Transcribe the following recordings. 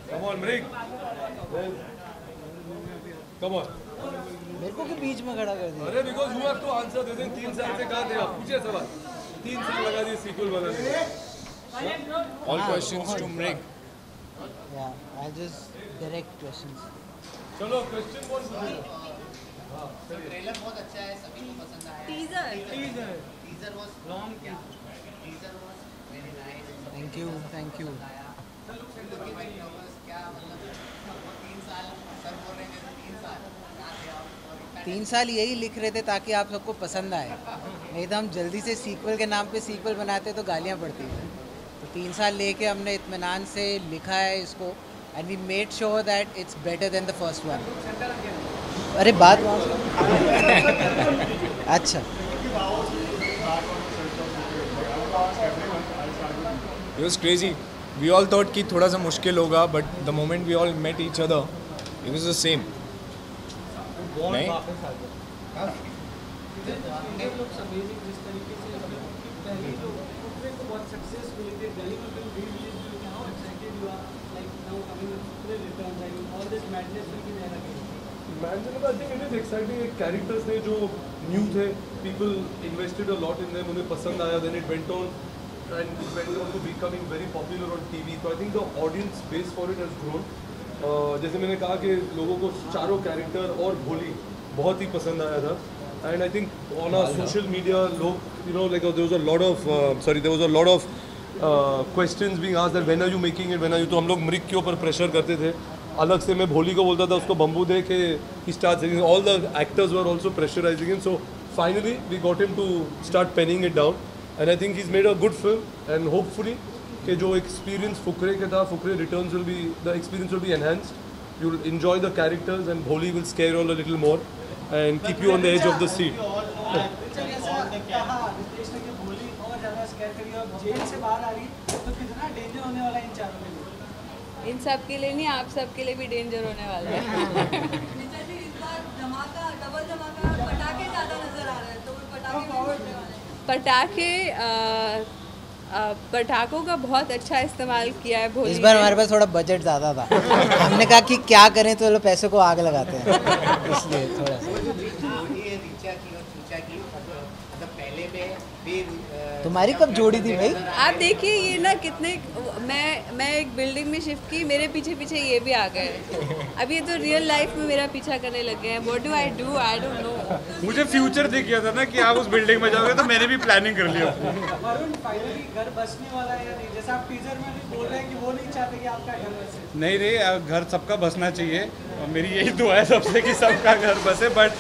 Come on, Mrik. Come on. मेरे को के बीच में खड़ा कर दिया। अरे because you have to answer. जैसे 3 साल से कहा थे आप पूछे सवाल। 3 साल लगा दिए सीक्वल बनाने में। All questions to Mrig. Yeah, I'll just direct questions. चलो क्वेश्चन कौन पूछे? ट्रेलर बहुत अच्छा है, सभी को पसंद आया। टीजर वाज लॉन्ग, क्या teaser was very nice. Thank you, thank you. Looking very nervous, क्या मतलब 3 साल सर बोल रहे हैं 3 साल कहाँ थे आप? और इतना 3 साल यही लिख रहे थे ताकि आप सबको पसंद आए, नहीं तो हम जल्दी से सीक्वल के नाम पे सीक्वल बनाते तो गालियाँ पड़ती हैं। तो 3 साल लेके हमने इत्मीनान से लिखा है इसको and we made sure that it's better than the first one. अरे बात वहाँ से अच्छा It was crazy. We all thought कि थोड़ा सा मुश्किल होगा, but the moment we all met each other, it was the same. नहीं? I think it is exciting. Characters थे जो new थे, people invested a lot in them, उन्हें पसंद आया, then it went on and it went on to becoming very popular on TV. So I think the audience base for it has grown. जैसे मैंने कहा कि लोगों को चारों कैरेक्टर और भोली बहुत ही पसंद आया था. And I think on our social media, लोग like there was a lot of questions being asked that when are you making it, when are you? तो हम लोग मृग के ऊपर प्रेशर करते थे. अलग से मैं भोली को बोलता था उसको बम्बू दे के he starts singing. All the actors were also pressurizing him. So finally we got him to start penning it down. And I think he's made a good film. And hopefully कि जो experience Fukrey के था, Fukrey returns will be, the experience will be enhanced. You'll enjoy the characters and Bholi will scare you all a little more and keep you on the edge of the seat. इन सब के लिए नहीं, आप सब के लिए भी डेंजर होने वाला है। पटाखों का बहुत अच्छा इस्तेमाल किया है भोली। इस बार हमारे पास थोड़ा बजट ज़्यादा था। हमने कहा कि क्या करें तो पैसे को आग लगाते हैं, इसलिए थोड़ा सा। ये रीचा की और चूचा की मतलब पहले में भी तुम्हारी कब जोड़ी थी भाई? आप देखिए ये ना कितने, मैं एक बिल्डिंग में शिफ्ट की, मेरे पीछे पीछे ये भी आ गए। अब ये तो रियल लाइफ में मेरा पीछा करने लग गए हैं। What do I do, I don't know. मुझे फ्यूचर दिख गया था ना कि आप उस बिल्डिंग में जाओगे, तो मैंने भी प्लानिंग कर लिया। वरुण फाइनली घर बसने वाला है या नहीं? जैसा आप टीजर में भी बोल रहे हैं कि वो नहीं चाहते कि आपका घर बसे। नहीं रे, घर सबका बसना चाहिए और मेरी यही दुआ है सबसे कि सबका घर बसे। But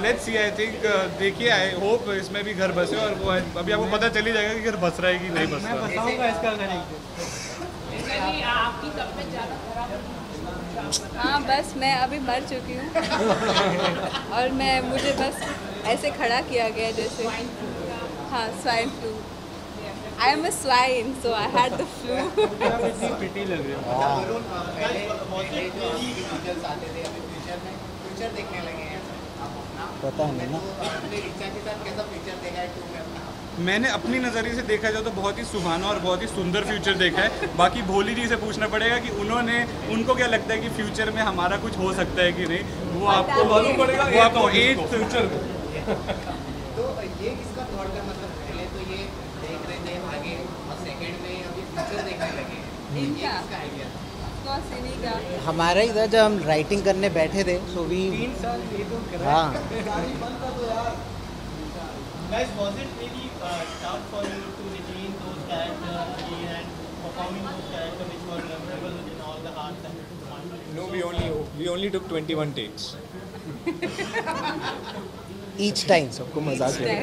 let's see, I think देखिए, आई होप इसमें भी घर बसे। और वो अभी आपको पता चल ही जाएगा कि घर बस रहा है कि नहीं बस रहा है। मैं बताऊंगा इसका घर एक हाँ बस मैं अभी मर चुकी हूँ और मुझे बस ऐसे खड़ा किया गया जैसे, हाँ swine flu. I am a swine so I had the flu. Pity लग रही है। वरुण पहले जो विजुअल्स आते थे, अभी फ्यूचर देखने लगे हैं आप अपना। पता नहीं ना। अपने रीचा के साथ कैसा फ्यूचर देखा है टू में अपना? मैंने अपनी नज़रिए से देखा जाए तो बहुत ही सुहाना और बहुत ही सुंदर फ्यूचर देखा है। बाकी भोली जी से पूछना पड़ेगा कि उनको क्या लगता है कि फ्यूचर में हमारा कुछ हो सकता है कि नहीं, वो आपको मालूम पड़ेगा। वो आपको एट फ्यूचर में। तो ये किसका थॉट है? मतलब पहले तो ये देख रहे थे आगे और सेकंड में अभी फ्यूचर देखने लगे हैं, ये इनका किसका आइडिया था? हमारा इधर जब हम राइटिंग करने बैठे थे सो वी 3 साल ये तो कर हाँ गाड़ी बंद कर दो यार। Guys, was it really tough for you to retain those characters again and performing those characters which were memorable in all the hearts and minds? No, we only took 21 takes. Each time सबको मजाक लगे।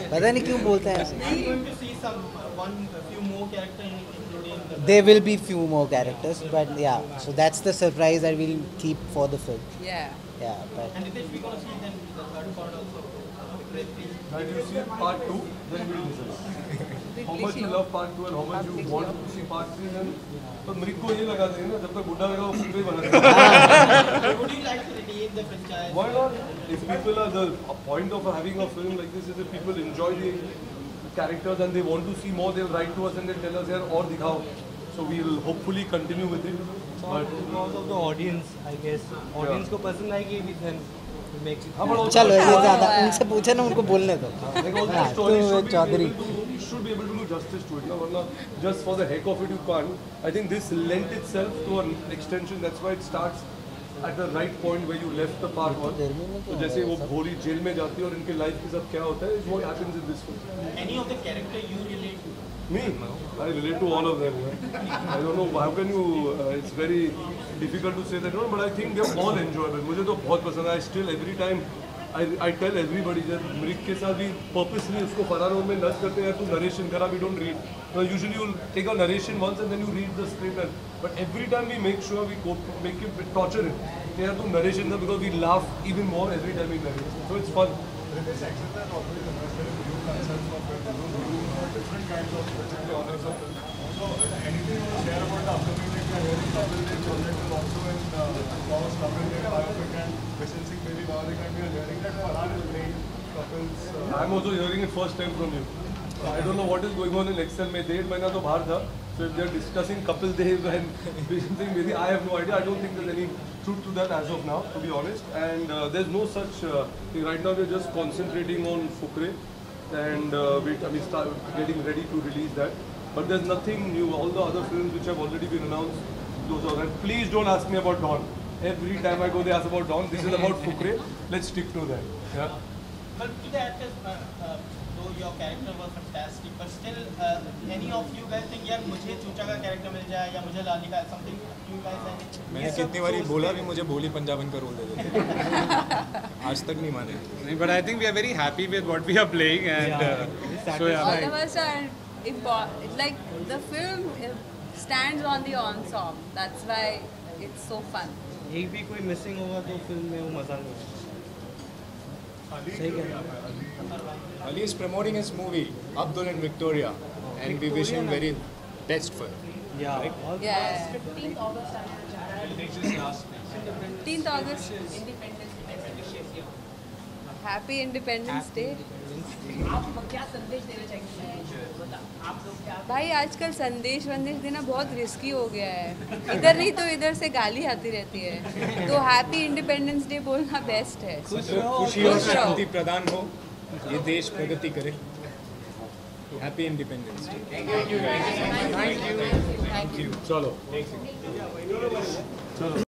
पता नहीं क्यों बोलते हैं ऐसे। Are you going to see few more characters including the There will be few more characters, but yeah, so that's the surprise that we'll keep for the film. Yeah. Yeah, but and if we gonna see then the third part also? And you see part 2, then we'll decide. How much you love part 2 and how much you want to see part 3, then तो मृग को ये लगा देंगे ना, जब तक बुढ़ा रहेगा वो फुकरे बना देगा। Would you like to retain the franchise? Why not? If people are the point of having a film like this is if people enjoy the characters and they want to see more, they'll write to us and they'll tell us यार और दिखाओ। So we'll hopefully continue with it. But Because of the audience, I guess. Audience को पसंद आएगी भी then make it. चलो ये ज़्यादा उनसे पूछे ना, उनको बोलने दो। Like also हाँ, the story तो should be Chaudhary. able to, you should be able to do justice to it. No, वरना just for the heck of it you can't. I think this lent itself to an extension. That's why it starts at the right point where you left the part one. तो जैसे वो भोली jail में जाती है और इनके life के साथ क्या होता है, is what happens in this film. Any of the character you relate to? Me? I relate to all of them. I don't know how can you. It's very difficult to say that, but I think they're all enjoyable. मुझे तो बहुत पसंद है. I still every time I tell everybody that मृग के साथ भी purposely उसको फरार रोल में नच करते हैं. तू narration करा, we don't read. Usually you'll take a narration once and then you read the script. But every time we make sure we make it torture it. Yeah, to narration because we laugh even more every time we narrate. So it's fun. This accent has always invested in new concepts for different kinds of genres of film. So anything you want to share about the upcoming, like we are hearing Kapil Dev project is also in Paul's Kapil Dev biopic and Vishal Singh Baby Biopic, and we are hearing that Farhan is playing Kapil's. I'm also hearing it first time from you. I don't know what is going on in Excel. मैं 1.5 महीना तो बाहर था. So if they're discussing Kapil Dev and Vishal Singh Baby, I have no idea. I don't think there's any truth to that as of now, to be honest. And there's no such thing. Right now we're just concentrating on Fukre and start getting ready to release that. But there's nothing new. All the other films which have already been announced, those are. And please don't ask me about Dawn. Every time I go, they ask about Dawn. This is about Fukre. Let's stick to that. Yeah. But to the actors, though your character was fantastic, but still, any of you guys think यार मुझे चूचा का character मिल जाए या मुझे लाली का something you guys have? मैंने कितनी बारी बोला भी मुझे भोली पंजाबन का रोल दे देते, आज तक नहीं माने. But I think we are very happy with what we are playing, and so yeah. All of us are important. Like the film stands on the ensemble. That's why it's so fun. एक भी कोई missing होगा तो film में वो मजा नहीं आएगा. सही कह रहे हैं. Ali is promoting his movie Abdul and Victoria, and we wish him very best for it. Yeah. Yeah. 15th August आने जा रहा है. 15th August. Happy Independence Day. आप क्या संदेश देना चाहेंगे? आप लोग क्या? भाई आजकल संदेश देना बहुत रिस्की हो गया है. इधर नहीं तो इधर से गाली आती रहती है. तो हैप्पी इंडिपेंडेंस डे बोलना बेस्ट है. खुशी और शांति प्रदान हो, ये देश प्रगति करे. Happy independence day. Thank you. चलो. चलो.